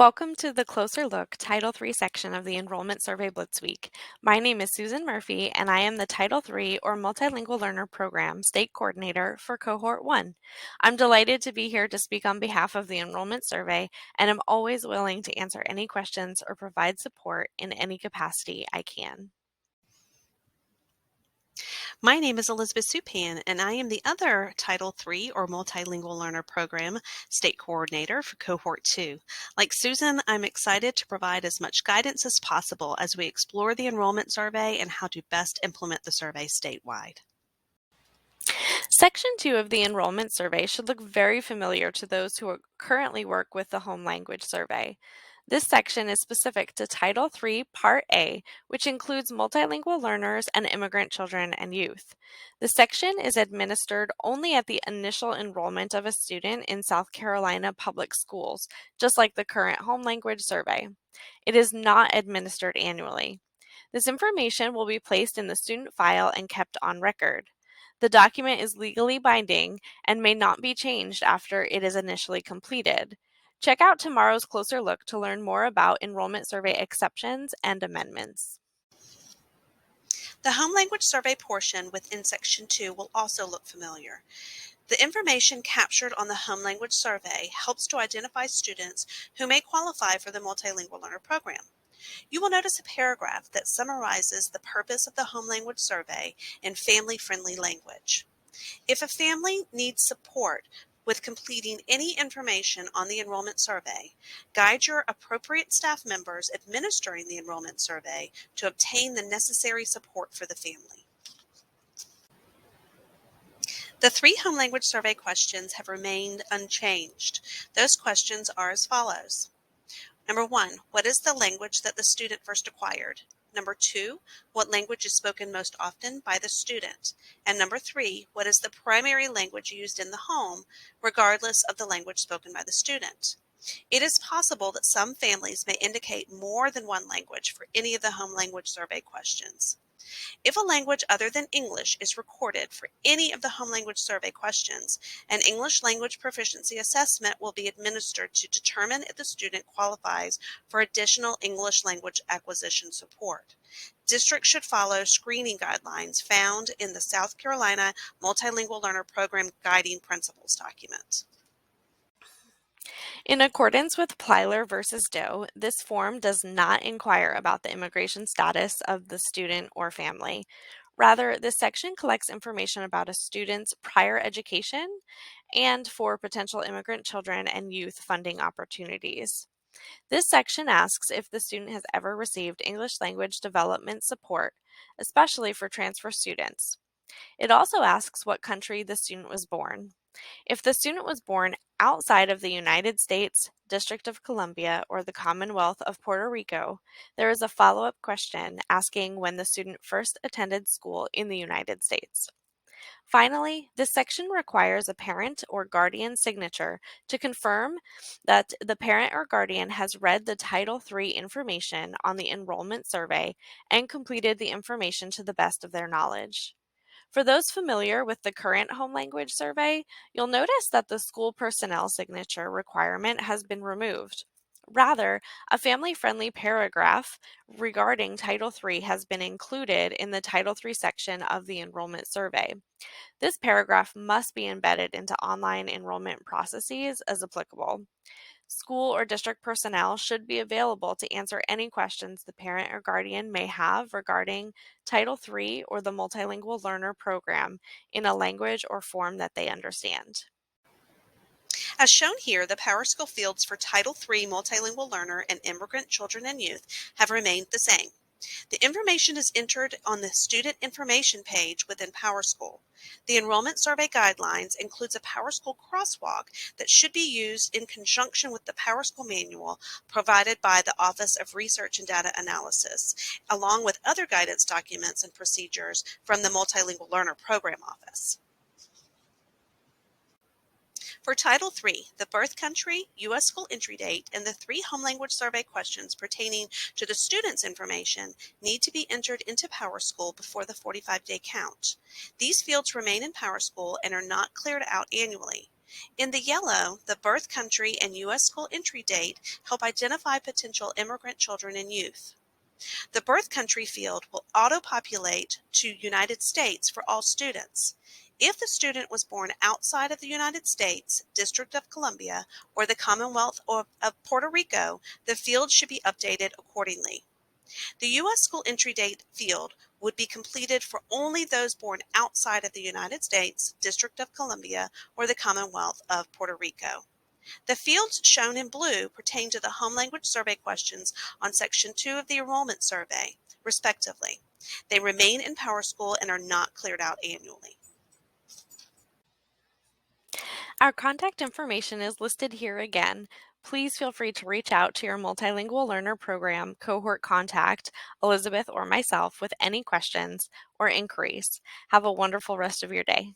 Welcome to the Closer Look Title III section of the Enrollment Survey Blitz Week. My name is Susan Murphy, and I am the Title III or Multilingual Learner Program State Coordinator for Cohort 1. I'm delighted to be here to speak on behalf of the Enrollment Survey, and I'm always willing to answer any questions or provide support in any capacity I can. My name is Elizabeth Supan, and I am the other Title III or Multilingual Learner Program State Coordinator for Cohort 2. Like Susan, I'm excited to provide as much guidance as possible as we explore the enrollment survey and how to best implement the survey statewide. Section 2 of the Enrollment Survey should look very familiar to those who currently work with the Home Language Survey. This section is specific to Title III, Part A, which includes multilingual learners and immigrant children and youth. The section is administered only at the initial enrollment of a student in South Carolina public schools, just like the current Home Language Survey. It is not administered annually. This information will be placed in the student file and kept on record. The document is legally binding and may not be changed after it is initially completed. Check out tomorrow's Closer Look to learn more about enrollment survey exceptions and amendments. The Home Language Survey portion within Section 2 will also look familiar. The information captured on the Home Language Survey helps to identify students who may qualify for the Multilingual Learner Program. You will notice a paragraph that summarizes the purpose of the Home Language Survey in family-friendly language. If a family needs support with completing any information on the enrollment survey, guide your appropriate staff members administering the enrollment survey to obtain the necessary support for the family. The 3 Home Language Survey questions have remained unchanged. Those questions are as follows. Number 1, what is the language that the student first acquired? Number 2, what language is spoken most often by the student? And number 3, what is the primary language used in the home, regardless of the language spoken by the student? It is possible that some families may indicate more than one language for any of the Home Language Survey questions. If a language other than English is recorded for any of the Home Language Survey questions, an English language proficiency assessment will be administered to determine if the student qualifies for additional English language acquisition support. Districts should follow screening guidelines found in the South Carolina Multilingual Learner Program Guiding Principles document. In accordance with Plyler versus Doe, this form does not inquire about the immigration status of the student or family. Rather, this section collects information about a student's prior education and for potential immigrant children and youth funding opportunities. This section asks if the student has ever received English language development support, especially for transfer students. It also asks what country the student was born. If the student was born outside of the United States, District of Columbia, or the Commonwealth of Puerto Rico, there is a follow-up question asking when the student first attended school in the United States. Finally, this section requires a parent or guardian signature to confirm that the parent or guardian has read the Title III information on the enrollment survey and completed the information to the best of their knowledge. For those familiar with the current Home Language Survey, you'll notice that the school personnel signature requirement has been removed. Rather, a family-friendly paragraph regarding Title III has been included in the Title III section of the enrollment survey. This paragraph must be embedded into online enrollment processes as applicable. School or district personnel should be available to answer any questions the parent or guardian may have regarding Title III or the Multilingual Learner Program in a language or form that they understand. As shown here, the PowerSchool fields for Title III Multilingual Learner and Immigrant Children and Youth have remained the same. The information is entered on the Student Information page within PowerSchool. The Enrollment Survey Guidelines includes a PowerSchool crosswalk that should be used in conjunction with the PowerSchool manual provided by the Office of Research and Data Analysis, along with other guidance documents and procedures from the Multilingual Learner Program Office. For Title III, the birth country, U.S. school entry date, and the 3 Home Language Survey questions pertaining to the student's information need to be entered into PowerSchool before the 45-day count. These fields remain in PowerSchool and are not cleared out annually. In the yellow, the birth country and U.S. school entry date help identify potential immigrant children and youth. The birth country field will auto-populate to United States for all students. If the student was born outside of the United States, District of Columbia, or the Commonwealth of Puerto Rico, the field should be updated accordingly. The U.S. school entry date field would be completed for only those born outside of the United States, District of Columbia, or the Commonwealth of Puerto Rico. The fields shown in blue pertain to the home language survey questions on Section 2 of the enrollment survey, respectively. They remain in PowerSchool and are not cleared out annually. Our contact information is listed here again. Please feel free to reach out to your Multilingual Learner Program cohort contact, Elizabeth or myself, with any questions or inquiries. Have a wonderful rest of your day.